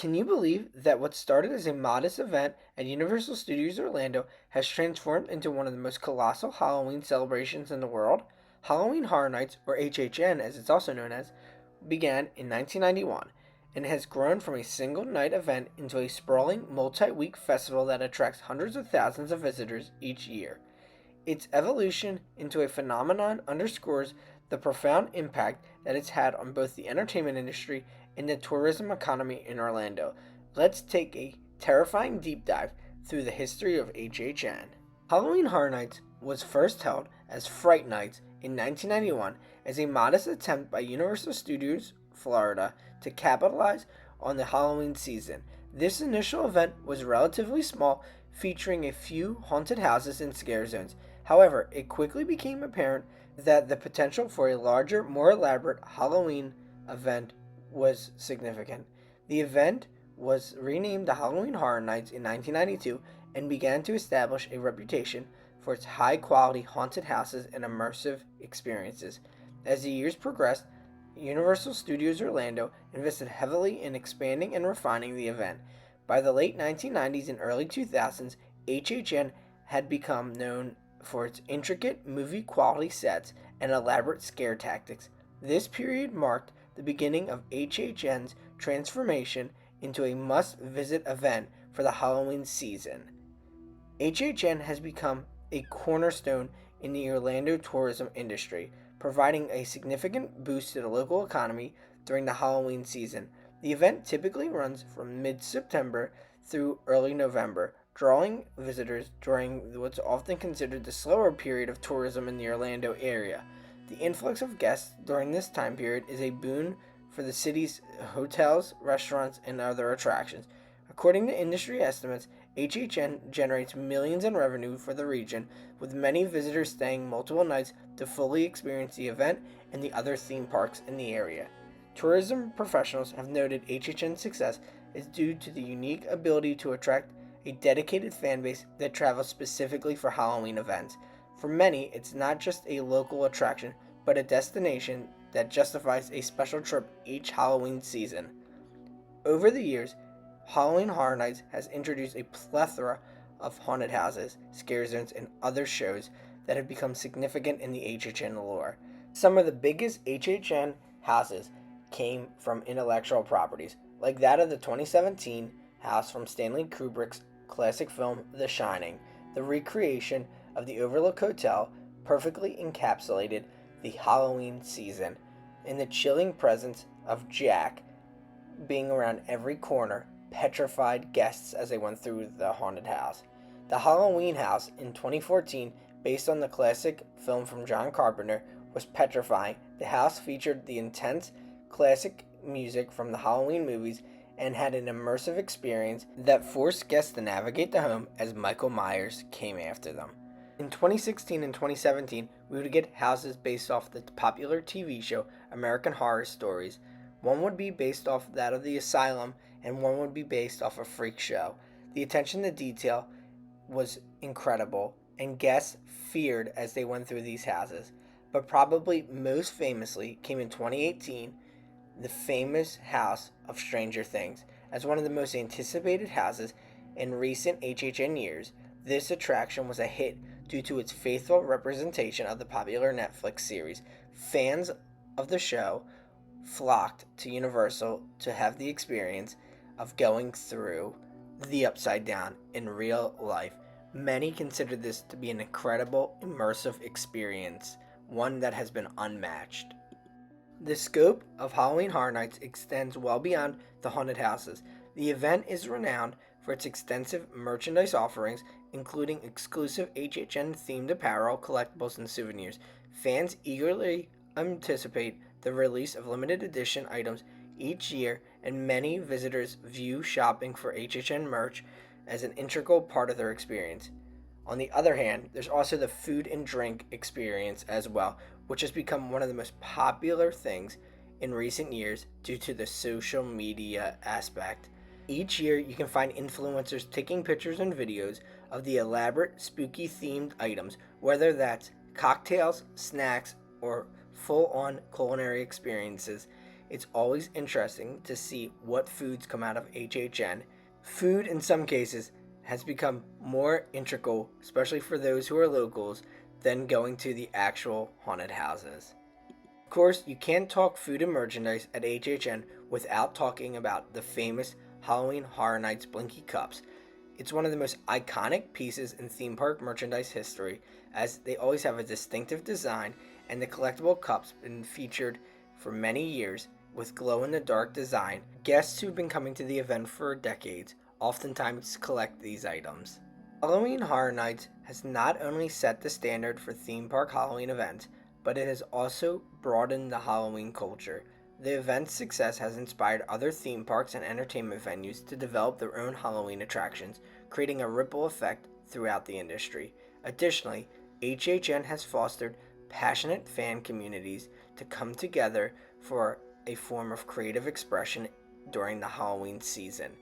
Can you believe that what started as a modest event at Universal Studios Orlando has transformed into one of the most colossal Halloween celebrations in the world? Halloween Horror Nights, or HHN as it's also known as, began in 1991 and has grown from a single night event into a sprawling multi week festival that attracts hundreds of thousands of visitors each year. Its evolution into a phenomenon underscores the profound impact that it's had on both the entertainment industry and the tourism economy in Orlando. Let's take a terrifying deep dive through the history of HHN. Halloween Horror Nights was first held as Fright Nights in 1991 as a modest attempt by Universal Studios Florida to capitalize on the Halloween season. This initial event was relatively small, featuring a few haunted houses and scare zones. However, it quickly became apparent that the potential for a larger, more elaborate Halloween event was significant. The event was renamed the Halloween Horror Nights in 1992 and began to establish a reputation for its high quality haunted houses and immersive experiences. As the years progressed, Universal Studios Orlando invested heavily in expanding and refining the event. By the late 1990s and early 2000s, HHN had become known for its intricate movie quality sets and elaborate scare tactics. This period marked the beginning of HHN's transformation into a must visit event for the Halloween season. HHN has become a cornerstone in the Orlando tourism industry, providing a significant boost to the local economy during the Halloween season. The event typically runs from mid September through early November, drawing visitors during what's often considered the slower period of tourism in the Orlando area. The influx of guests during this time period is a boon for the city's hotels, restaurants, and other attractions. According to industry estimates, HHN generates millions in revenue for the region, with many visitors staying multiple nights to fully experience the event and the other theme parks in the area. Tourism professionals have noted HHN's success is due to the unique ability to attract a dedicated fan base that travels specifically for Halloween events. For many, it's not just a local attraction, but a destination that justifies a special trip each Halloween season. Over the years, Halloween Horror Nights has introduced a plethora of haunted houses, scare zones, and other shows that have become significant in the HHN lore. Some of the biggest HHN houses came from intellectual properties, like that of the 2017 house from Stanley Kubrick's classic film The Shining. The recreation of the Overlook Hotel perfectly encapsulated the Halloween season, and the chilling presence of Jack being around every corner petrified guests as they went through the haunted house. The Halloween house in 2014, based on the classic film from John Carpenter, was petrifying. The house featured the intense classic music from the Halloween movies and had an immersive experience that forced guests to navigate the home as Michael Myers came after them. In 2016 and 2017, we would get houses based off the popular TV show American Horror Stories. One would be based off that of the Asylum, and one would be based off a freak show. The attention to detail was incredible, and guests feared as they went through these houses. But probably most famously came in 2018, the famous House of Stranger Things. As one of the most anticipated houses in recent HHN years, this attraction was a hit due to its faithful representation of the popular Netflix series. Fans of the show flocked to Universal to have the experience of going through the Upside Down in real life. Many consider this to be an incredible, immersive experience, one that has been unmatched. The scope of Halloween Horror Nights extends well beyond the haunted houses. The event is renowned for its extensive merchandise offerings, including exclusive HHN-themed apparel, collectibles, and souvenirs. Fans eagerly anticipate the release of limited edition items each year, and many visitors view shopping for HHN merch as an integral part of their experience. On the other hand, there's also the food and drink experience as well, which has become one of the most popular things in recent years due to the social media aspect. Each year, you can find influencers taking pictures and videos of the elaborate, spooky themed items, whether that's cocktails, snacks, or full on culinary experiences. It's always interesting to see what foods come out of HHN. Food, in some cases, has become more integral, especially for those who are locals, than going to the actual haunted houses. Of course, you can't talk food and merchandise at HHN without talking about the famous Halloween Horror Nights Blinky Cups. It's one of the most iconic pieces in theme park merchandise history, as they always have a distinctive design, and the collectible cups been featured for many years with glow-in-the-dark design. Guests who've been coming to the event for decades oftentimes collect these items. Halloween Horror Nights has not only set the standard for theme park Halloween events, but it has also broadened the Halloween culture. The event's success has inspired other theme parks and entertainment venues to develop their own Halloween attractions, creating a ripple effect throughout the industry. Additionally, HHN has fostered passionate fan communities to come together for a form of creative expression during the Halloween season.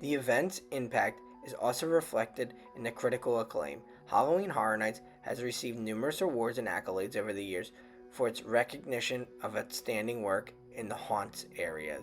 The event's impact is also reflected in the critical acclaim. Halloween Horror Nights has received numerous awards and accolades over the years for its recognition of outstanding work in the haunts areas.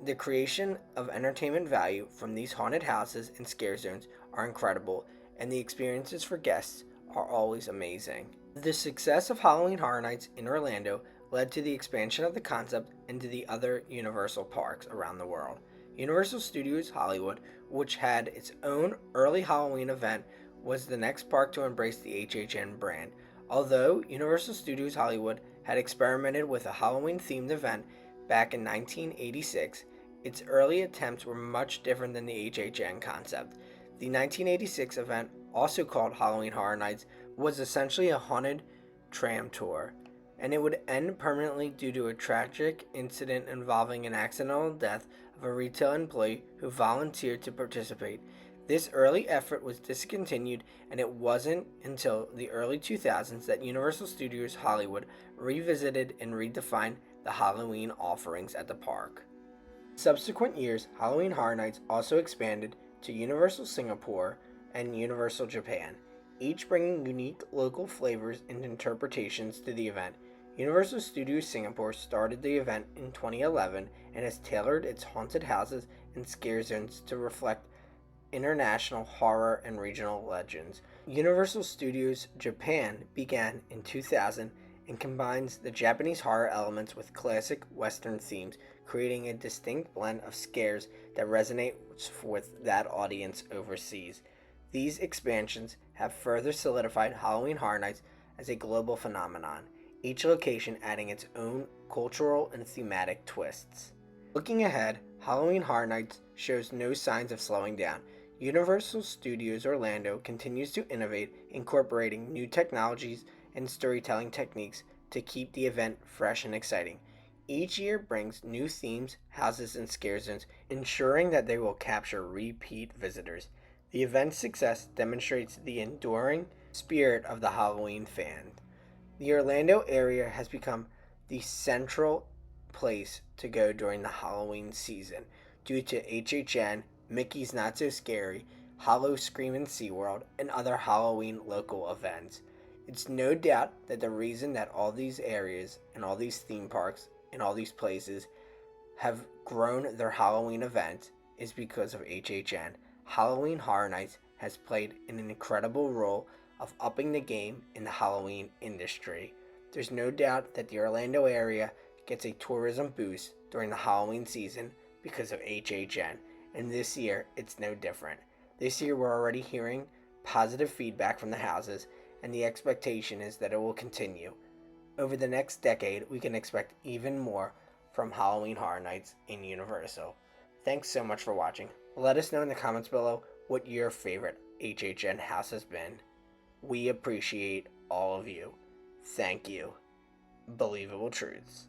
The creation of entertainment value from these haunted houses and scare zones are incredible, and the experiences for guests are always amazing. The success of Halloween Horror Nights in Orlando led to the expansion of the concept into the other Universal parks around the world. Universal Studios Hollywood, which had its own early Halloween event, was the next park to embrace the HHN brand. Although Universal Studios Hollywood had experimented with a Halloween-themed event back in 1986, its early attempts were much different than the HHN concept. The 1986 event, also called Halloween Horror Nights, was essentially a haunted tram tour, and it would end permanently due to a tragic incident involving an accidental death of a retail employee who volunteered to participate. This early effort was discontinued, and it wasn't until the early 2000s that Universal Studios Hollywood revisited and redefined the Halloween offerings at the park. In subsequent years, Halloween Horror Nights also expanded to Universal Singapore and Universal Japan, each bringing unique local flavors and interpretations to the event. Universal Studios Singapore started the event in 2011 and has tailored its haunted houses and scare zones to reflect international horror and regional legends. Universal Studios Japan began in 2000 and combines the Japanese horror elements with classic Western themes, creating a distinct blend of scares that resonates with that audience overseas. These expansions have further solidified Halloween Horror Nights as a global phenomenon, each location adding its own cultural and thematic twists. Looking ahead, Halloween Horror Nights shows no signs of slowing down. Universal Studios Orlando continues to innovate, incorporating new technologies and storytelling techniques to keep the event fresh and exciting. Each year brings new themes, houses, and scare zones, ensuring that they will capture repeat visitors. The event's success demonstrates the enduring spirit of the Halloween fan. The Orlando area has become the central place to go during the Halloween season due to HHN, Mickey's Not So Scary, Hollow Screamin' SeaWorld, and other Halloween local events. It's no doubt that the reason that all these areas and all these theme parks and all these places have grown their Halloween events is because of HHN. Halloween Horror Nights has played an incredible role of upping the game in the Halloween industry. There's no doubt that the Orlando area gets a tourism boost during the Halloween season because of HHN, and this year it's no different. This year we're already hearing positive feedback from the houses, and the expectation is that it will continue. Over the next decade, we can expect even more from Halloween Horror Nights in Universal. Thanks so much for watching. Let us know in the comments below what your favorite HHN house has been. We appreciate all of you. Thank you. Believable Truths.